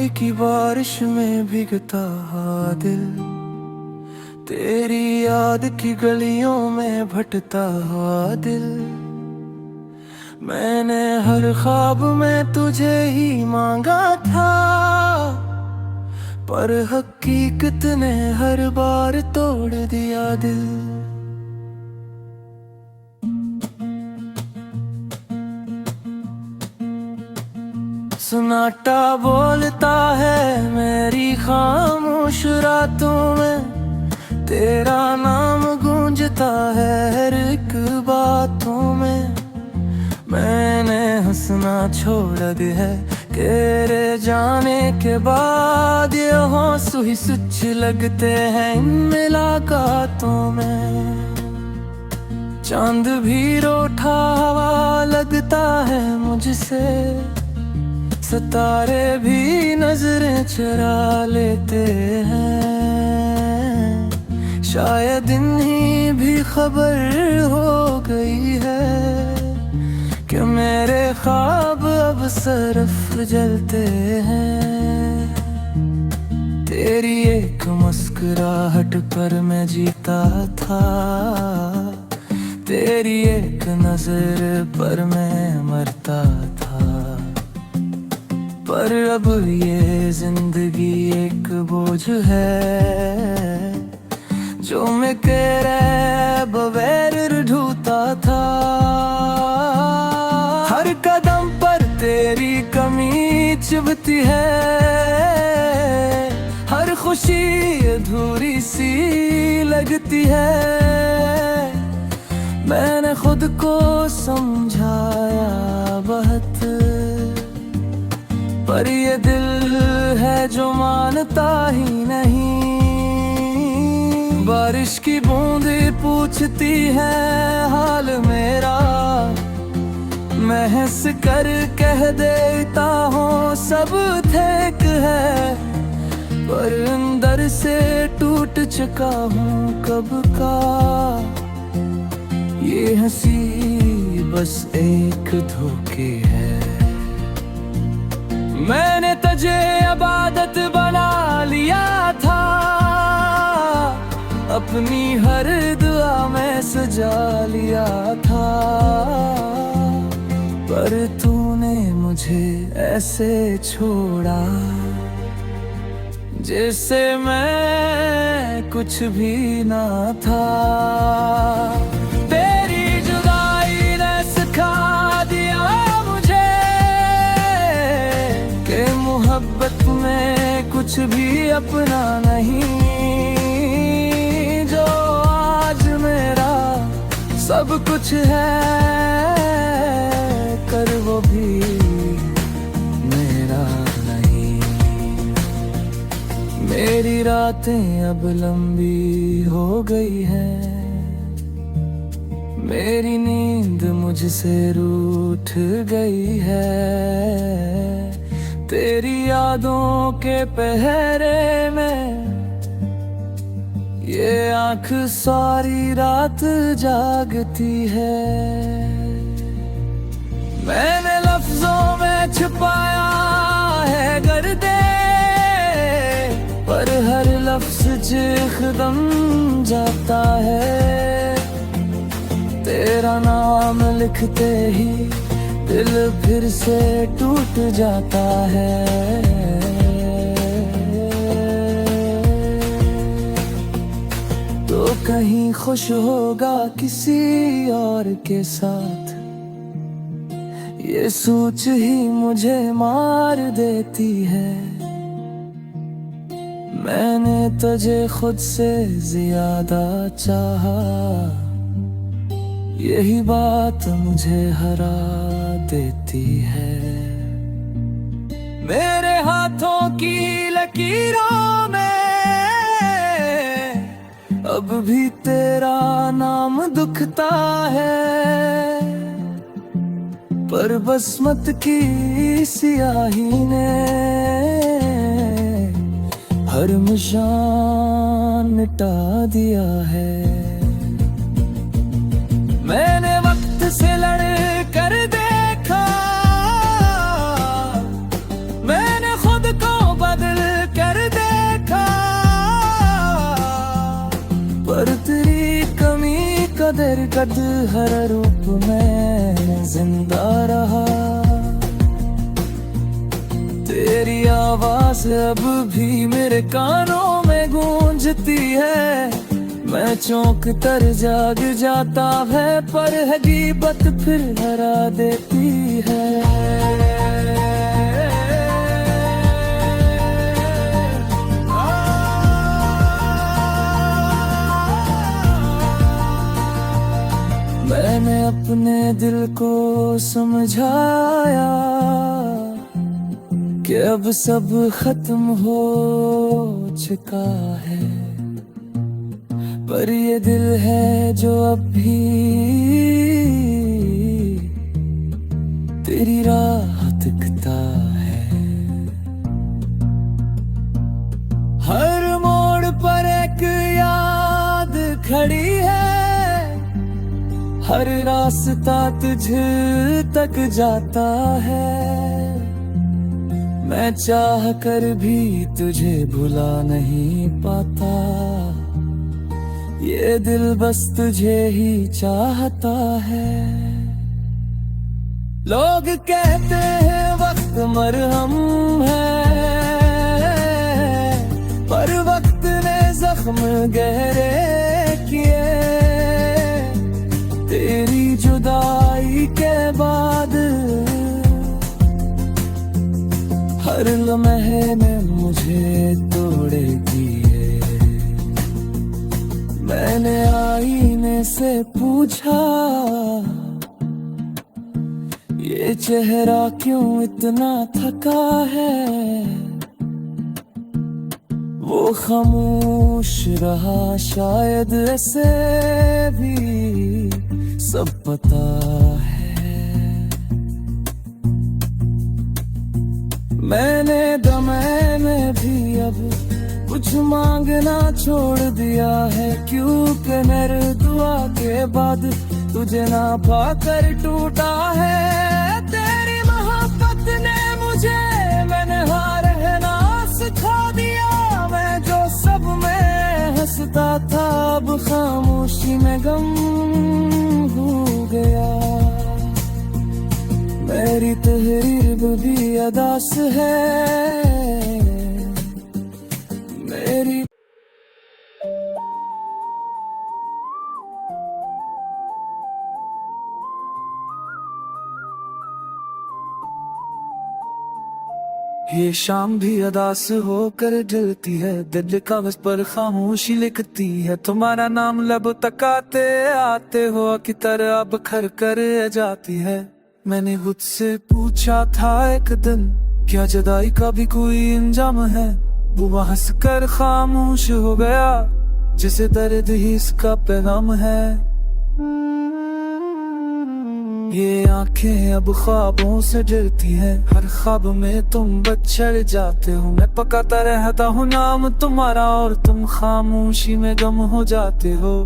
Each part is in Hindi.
जुदाई की बारिश में भीगता दिल, तेरी याद की गलियों में भटता हुआ दिल। मैंने हर ख्वाब में तुझे ही मांगा था, पर हकीकत ने हर बार तोड़ दिया दिल। सन्नाटा बोलता है मेरी खामोश रातों में, तेरा नाम गूंजता है हर एक बातों में। मैंने हंसना छोड़ दिया है तेरे जाने के बाद, ये आंसू ही सच लगते हैं इन मुलाकातों में। चांद भी रूठा हुआ लगता है मुझसे, सितारे भी नजरें चुरा लेते हैं। शायद इन्हीं भी खबर हो गई है कि मेरे ख्वाब अब सरफ जलते हैं। तेरी एक मुस्कुराहट पर मैं जीता था, तेरी एक नजर पर मैं मरता था। पर अब ये जिंदगी एक बोझ है जो मैं तेरे बगैर ढूंढता था। हर कदम पर तेरी कमी चुभती है, हर खुशी अधूरी सी लगती है। मैंने खुद को समझाया बहुत, पर ये दिल है जो मानता ही नहीं। बारिश की बूंदें पूछती है हाल मेरा, मैं हंस कर कह देता हूँ सब ठीक है, पर अंदर से टूट चुका हूँ कब का। ये हंसी बस एक धोखे है। मैंने तुझे इबादत बना लिया था, अपनी हर दुआ में सजा लिया था। पर तूने मुझे ऐसे छोड़ा जैसे मैं कुछ भी ना था। तेरी जुदाई ने सिखा दिया मुझे कि मोहब्बत में कुछ भी अपना नहीं। जो आज मेरा सब कुछ है, कर वो भी मेरा नहीं। मेरी रातें अब लंबी हो गई हैं, मेरी नींद मुझसे रूठ गई है। तेरी यादों के पहरे में ये आँख सारी रात जागती है। मैंने लफ्जों में छुपाया है गर्दे, पर हर लफ्ज जिखदम जाता है। तेरा नाम लिखते ही दिल फिर से टूट जाता है। तो कहीं खुश होगा किसी और के साथ, ये सोच ही मुझे मार देती है। मैंने तुझे खुद से ज्यादा चाहा, यही बात मुझे हरा देती है। मेरे हाथों की लकीरों में अब भी तेरा नाम दुखता है, पर बसमत की सियाही ने हर निशान मिटा दिया है। मैंने वक्त से लड़ कर देखा, मैंने खुद को देर कद हर रूप में जिंदा रहा। तेरी आवाज अब भी मेरे कानों में गूंजती है। मैं चौंक कर जाग जाता है, पर हकीकत फिर हरा देती है। मैंने अपने दिल को समझाया कि अब सब खत्म हो चुका है, पर ये दिल है जो अब भी तेरी राह दिखता है। हर मोड़ पर एक याद खड़ी है, हर रास्ता तुझ तक जाता है। मैं चाह कर भी तुझे भुला नहीं पाता, ये दिल बस तुझे ही चाहता है। लोग कहते हैं वक्त मरहम है, पर वक्त ने जख्म गहरे किए। तेरी जुदाई के बाद हर लम्हे में मुझे तोड़े दिए। मैंने आईने से पूछा, ये चेहरा क्यों इतना थका है। वो खामोश रहा, शायद ऐसे भी सब पता है। मैंने दमे में भी अब कुछ मांगना छोड़ दिया है, क्योंकि मेरे दुआ के बाद तुझे ना पाकर टूटा है। तेरी मोहब्बत ने मुझे मैंने रहना सिखा दिया। मैं जो सब में हंसता था, अब खामोशी में गम हो गया। मेरी तहरीर भी अदास है मेरी। ये शाम भी अदास होकर जलती है, दिल कागज पर खामोशी लिखती है। तुम्हारा नाम लब तक आते आते हो की तरह अब खर कर जाती है। मैंने खुद से पूछा था एक दिन, क्या जुदाई का भी कोई अंजाम है। वो हंस कर खामोश हो गया, जिसे दर्द ही इसका पैगाम है। ये आंखें अब ख्वाबों से डरती हैं, हर ख्वाब में तुम बछड़ जाते हो। मैं पकाता रहता हूँ नाम तुम्हारा, और तुम खामोशी में गम हो जाते हो।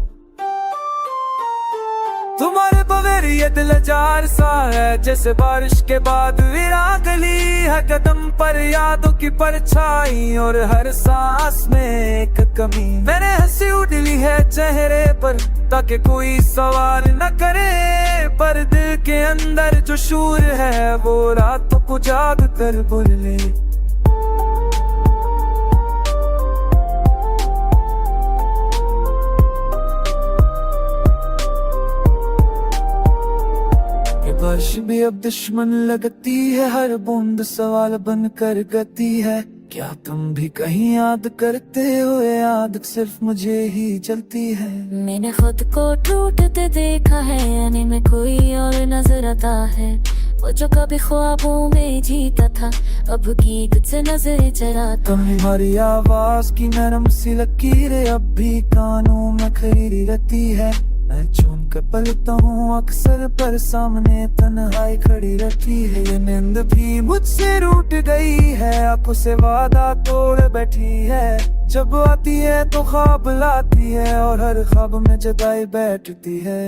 तुम्हारे बगैर ये दिल जार सा है, जैसे बारिश के बाद वीरान गली है। कदम पर यादों की परछाई, और हर सांस में एक कमी। मैंने हंसी उड़ली है चेहरे पर, ताकि कोई सवाल न करे। पर दिल के अंदर जो शूर है, वो रातों को जाग कर बोले। बारिश भी अब दुश्मन लगती है, हर बूंद सवाल बन कर गती है। क्या तुम भी कहीं याद करते हो, याद सिर्फ मुझे ही चलती है। मैंने खुद को टूटते देखा है, आने में कोई और नजर आता है। वो जो कभी ख्वाबों में जीता था, अब गीत से नजरें चराता। तुम्हारी आवाज की नरम सी लकीरें अब भी कानों में खड़ी रहती है। मैं चूम कर पलता हूँ अक्सर, पर सामने तन्हाई खड़ी रहती है। ये नींद भी मुझसे रूठ गई है, आंखों से वादा तोड़ बैठी है। जब आती है तो ख्वाब लाती है, और हर ख्वाब में जुदाई बैठती है।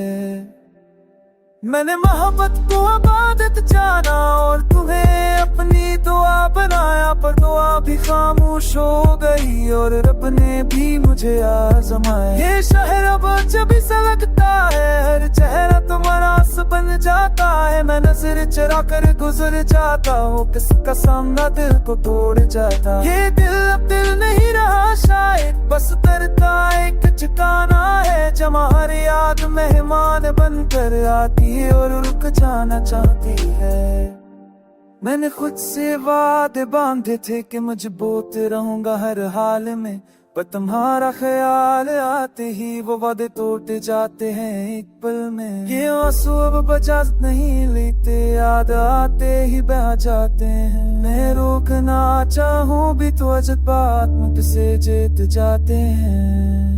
मैंने मोहब्बत को इबादत जाना और तुम्हें अपनी दुआ बनाया, पर दुआ भी खामोश हो गई और रब ने भी मुझे आजमाया। ये शहर अब जब सा लगता है, हर चेहरा तुम्हारा बन जाता है। मैं नजर चुरा कर गुजर जाता हूँ, किसका सामना दिल को तोड़ जाता। ये दिल अब दिल नहीं रहा शायद, बस दर्द का एक ठिकाना है। जमा हर याद मेहमान बनकर आती है और रुक जाना चाहती है। मैंने खुद से वादे बांधे थे कि मजबूत रहूंगा हर हाल में, पर तुम्हारा ख्याल आते ही वो वादे टूट जाते हैं एक पल में। ये आंसू अब बजात नहीं लेते, याद आते ही बह जाते हैं। मैं रोकना चाहूं भी तो जज्बात मुझसे जीत जाते हैं।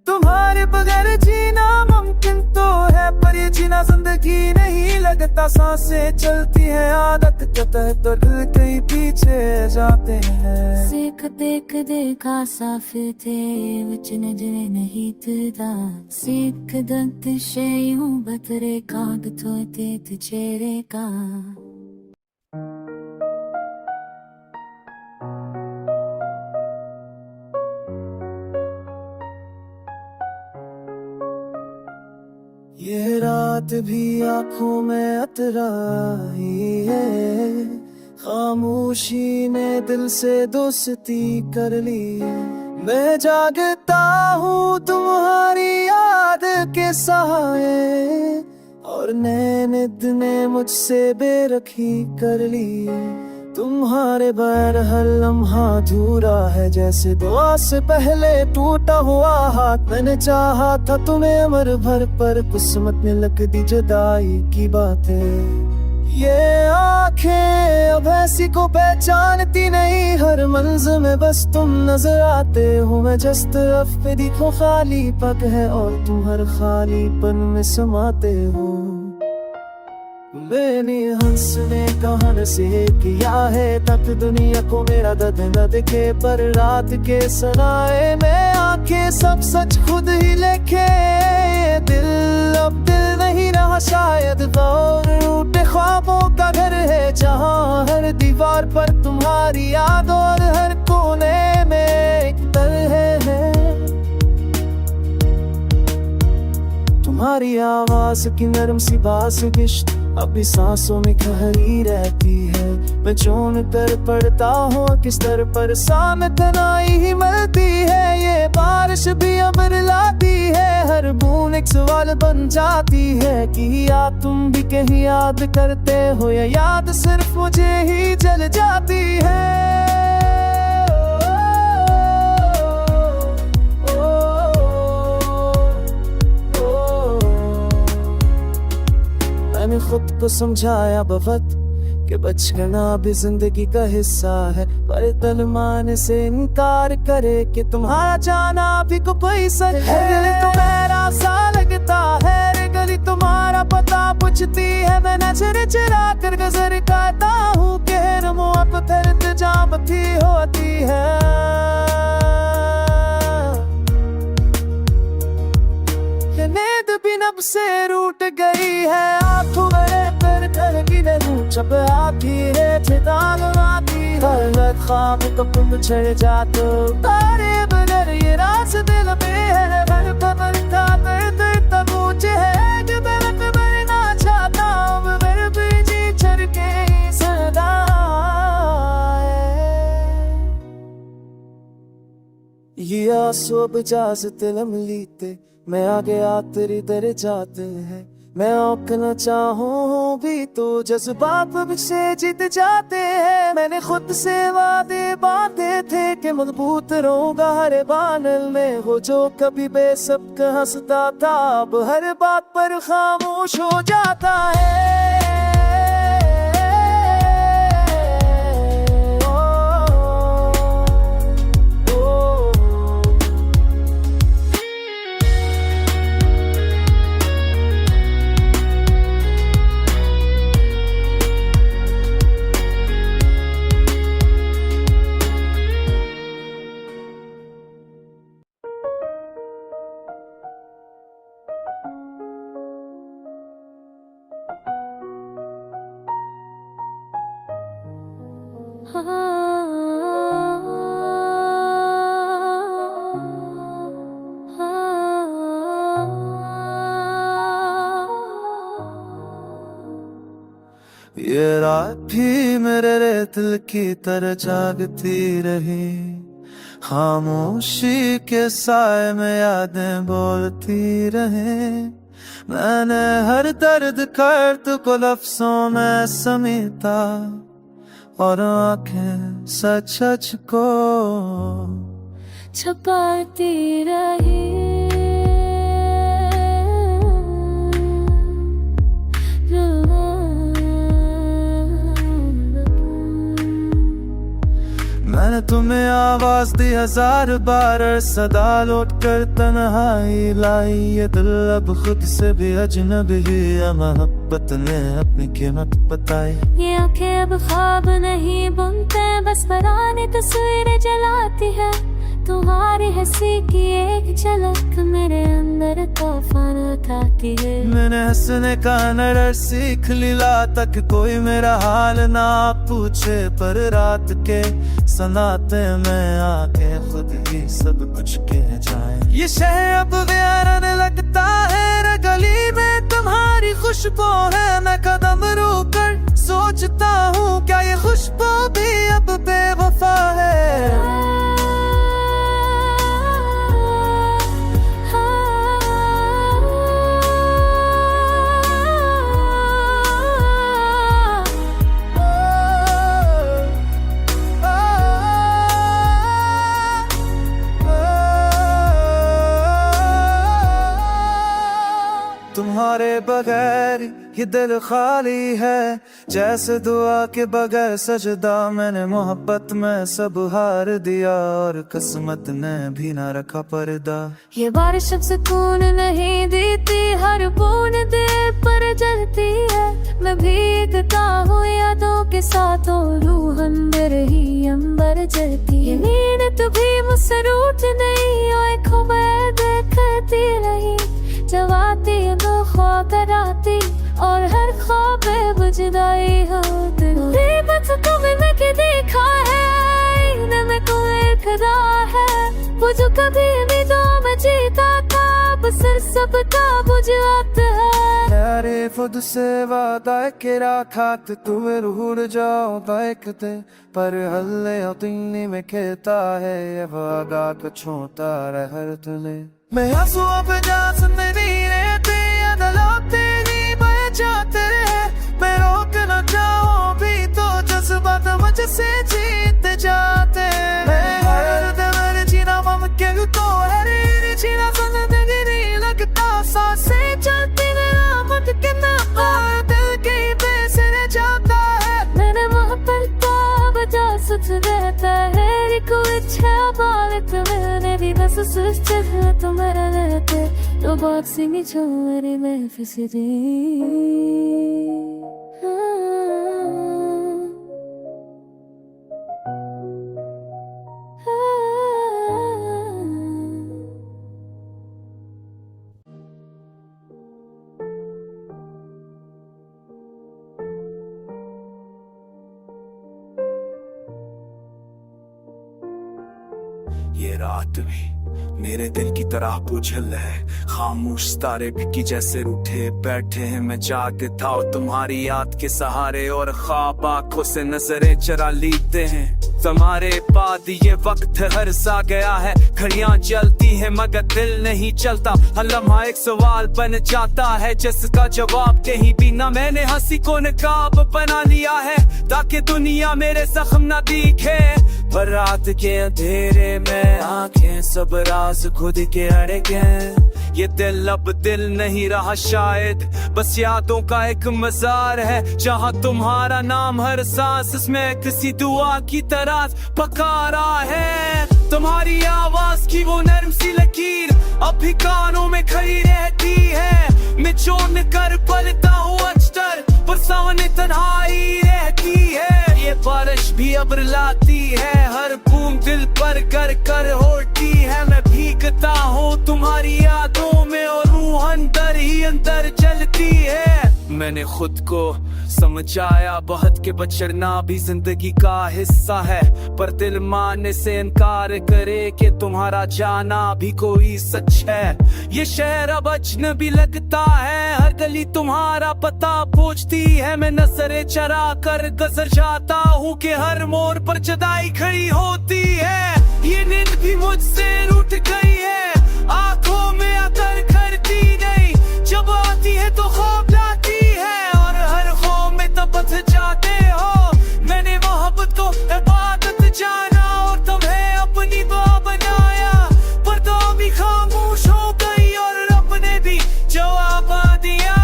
तुम्हारे बगैर जीना मुमकिन तो है, पर ये जीना जिंदगी नहीं लगता। सांसें चलती है आदत के तहत, तो दिल कहीं पीछे जाते हैं। सिख देख देखा साफ थे विच नजरे नहीं तुदा, सिख दंत शेयूं बतरे काग तो ते चेहरे का। ये रात भी आंखों में अतराई है, खामोशी ने दिल से दोस्ती कर ली। मैं जागता हूँ तुम्हारी याद के सहारे, और नैन ने मुझसे बेरखी कर ली। तुम्हारे बैर हर लम्हा अधूरा है, जैसे दुआ से पहले टूटा हुआ हाथ। मैंने चाहा था तुम्हें अमर भर, पर किस्मत में लग दी जुदाई की बातें। ये आंखें अब ऐसी को पहचानती नहीं, हर मंज़िल में बस तुम नजर आते हो। मैं जिस तरफ पे देखो खाली पग है, और तुम हर खालीपन में समाते हो। मैंने हंस ने कहान से किया है तक दुनिया को मेरा दर्द न दिखे, पर रात के सनाए में आंखें सब सच खुद ही लिखे। दिल अब दिल नहीं रहा शायद, और टूटे ख्वाबों का घर है, जहाँ हर दीवार पर तुम्हारी याद और हर कोने में एक तरह है। तुम्हारी आवाज की नरम सी बासुगिश अभी सांसों में ठहरी रहती है। मैं चोन कर पड़ता हूँ किस तरह पर सामने तनाई ही मिलती है। ये बारिश भी अमर लाती है, हर बूंद एक सवाल बन जाती है कि या तुम भी कहीं याद करते हो, या याद सिर्फ मुझे ही जल जाती है। मैंने खुद को समझाया बहुत कि बचपना भी जिंदगी का हिस्सा है, पर दिल मानने से इनकार करे कि तुम्हारा जाना भी कोई सच है। गली तुम्हारा सा लगता है, रे गली तुम्हारा पता पूछती है। मैं नजर चुरा कर गुजर करता हूँ कि मुँह पर फिर इंतजाम भी होती है। नींद भी नब से रूठ गई है, आँखों में पर कर की नहीं जब आती है चिताग आती है। ख्वाब तो तुम चढ़ जाते तारे बगैर ये रास दिल में है। हर खबर का दर्द तब मुझे है कि मैं मरना चाहता हूँ, मेरे बीजी चढ़ के सदा ये आंसू अब इजाजत लम लीते। मैं आगे आ तेरी दर जाते हैं, मैं औकना चाहूँ भी तो जज्बात से जीत जाते हैं। मैंने खुद से वादे बांधे थे कि मजबूत रहूंगा हर बानल में। वो जो कभी बेसब्क हंसता था, अब हर बात पर खामोश हो जाता है। रात भी मेरे दिल की तरह जागती रही, खामोशी के साए में यादें बोलती रहे। मैंने हर दर्द कर्द को लफ्जों में समेटा, और आंखें सच सच को छुपाती रही। मैंने तुम्हें आवाज दी 1000 बार, सदा लौट कर तन्हाई लाई। ये दिल अब खुद से भी अजनबी है, मोहब्बत ने अपनी कीमत बताई। ये आंखें अब ख्वाब नहीं बुनते, बस पुरानी तस्वीरें जलाती है। तुम्हारी हंसी की एक झलक मेरे अंदर तूफान उठाती है। मैंने हंसने का नर सीख लिया, तक कोई मेरा हाल ना पूछे। पर रात के सनाते में आके खुद ही सब कुछ कह जाए। ये शहर अब वीरान लगता है, गली में तुम्हारी खुशबू है। मैं कदम रोक कर सोचता हूँ, क्या ये खुशबू भी अब बेवफा है। तुम्हारे बगैर ये दिल खाली है, जैसे दुआ के बगैर सजदा। मैंने मोहब्बत में सब हार दिया, और किस्मत ने भी ना रखा पर्दा। ये बारिश अब सुकून नहीं देती, हर बूंद दिल पर जलती है। मैं भीगता हूँ यादों के साथ, और रूह अंदर ही अंबर जलती है। नींद तो भी मुझसे रूठ नहीं, और खबर देखती रही। जब आती है दो ख्वाब राती, और हर ख्वाब बुझदाई होती। बस तुम्हें के देखा है, न कोई खदा है। वो जो कभी उम्मीदों में जीता था, बस सबका बुझाता है। यारे खुद से वादा के रखा, तुम्हें रूठ जाओ देखते। पर हल्ले तिन्नी में कहता है, ये वादा को छोटा रहर तुले। मैं आंसू पे जा नहीं रहते, अदालत तेरी बह जाते रहे। मैं रोक न जाऊं भी तो जज्बात मुझसे जीत जाते। मैं हर दम जीना मुमकिन तो हर जीना जिंदगी नहीं लगता। सांसें चलती मेरा मुमकिन और दिल के पैसे रह जाता है। मैंने मोहब्बत का बजा सुध रहता है। कोई इच्छा बाल तुम्हें भी बस सोच है तुम्हारा रहते। तो बॉक्सिंग छोरे में फंस ये रात भी मेरे दिल की तरह बुझल है, खामोश तारे भी जैसे रूठे बैठे हैं। मैं जागता हूँ तुम्हारी याद के सहारे, और ख्वाब आंखों से नजरें चरा लेते हैं। तुम्हारे बाद ये वक्त हर सा गया है, घड़ियां चलती हैं मगर दिल नहीं चलता। हर लम्हा एक सवाल बन जाता है, जिसका जवाब कहीं भी ना। मैंने हंसी को नकाब बना लिया है, ताकि दुनिया मेरे जख्म ना दिखे। पर रात के अंधेरे में आंखें सब राज खुद के अड़के। ये दिल अब दिल नहीं रहा शायद, बस यादों का एक मजार है, जहाँ तुम्हारा नाम हर सांस इसमें किसी दुआ की तरह पकारा है। तुम्हारी आवाज की वो नर्म सी लकीर अब भी कानों में खड़ी रहती है। मैं चोन कर पलता हूँ अचतर, पर सामने तन्हाई रहती है। ये बारिश भी अब लाती है, हर बूंद दिल पर कर कर होती है। मैं भीगता हूँ तुम्हारी यादों में, और रूह अंदर ही अंदर चलती है। मैं मैंने खुद को समझाया बहुत के बचरना भी जिंदगी का हिस्सा है, पर दिल मानने से इनकार करे कि तुम्हारा जाना भी कोई सच है। ये शहर अब अजनबी लगता है, हर गली तुम्हारा पता पूछती है। मैं नजरे चरा कर गुजर जाता हूँ कि हर मोड़ पर जुदाई खड़ी होती है। ये नींद भी मुझसे रूठ गई है, आंखों में आकर करती नहीं, जब आती है तो ख्वाब लाती है, और हर ख्वाब में तब बच जाते हो। मैंने मोहब्बत को इबादत जाना और तुम्हें अपनी दुआ बनाया, पर तो भी खामोश हो गई और रब ने भी जवाब दिया।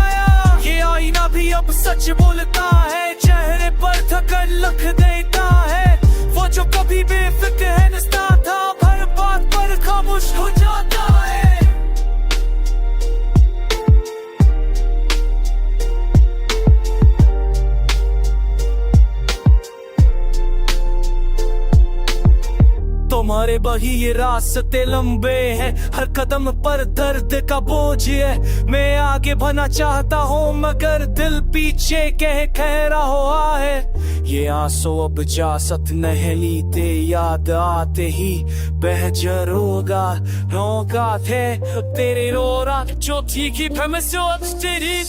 ये आईना भी अब सच बोलता है, चेहरे पर थकन लिख देता है। वो जो कभी बेफिक्र है नस्ता था, हर बात पर खामोश हो जाता है। तुम्हारे बही ये रास्ते लंबे हैं, हर कदम पर दर्द का बोझ है। मैं आगे बढ़ना चाहता हूँ मगर दिल पीछे कह रहा है। ये आंसू अब इजाजत नहीं लेते, याद आते ही बह जरोगा रोगा थे तेरे रो रहा जो थी कि तेरी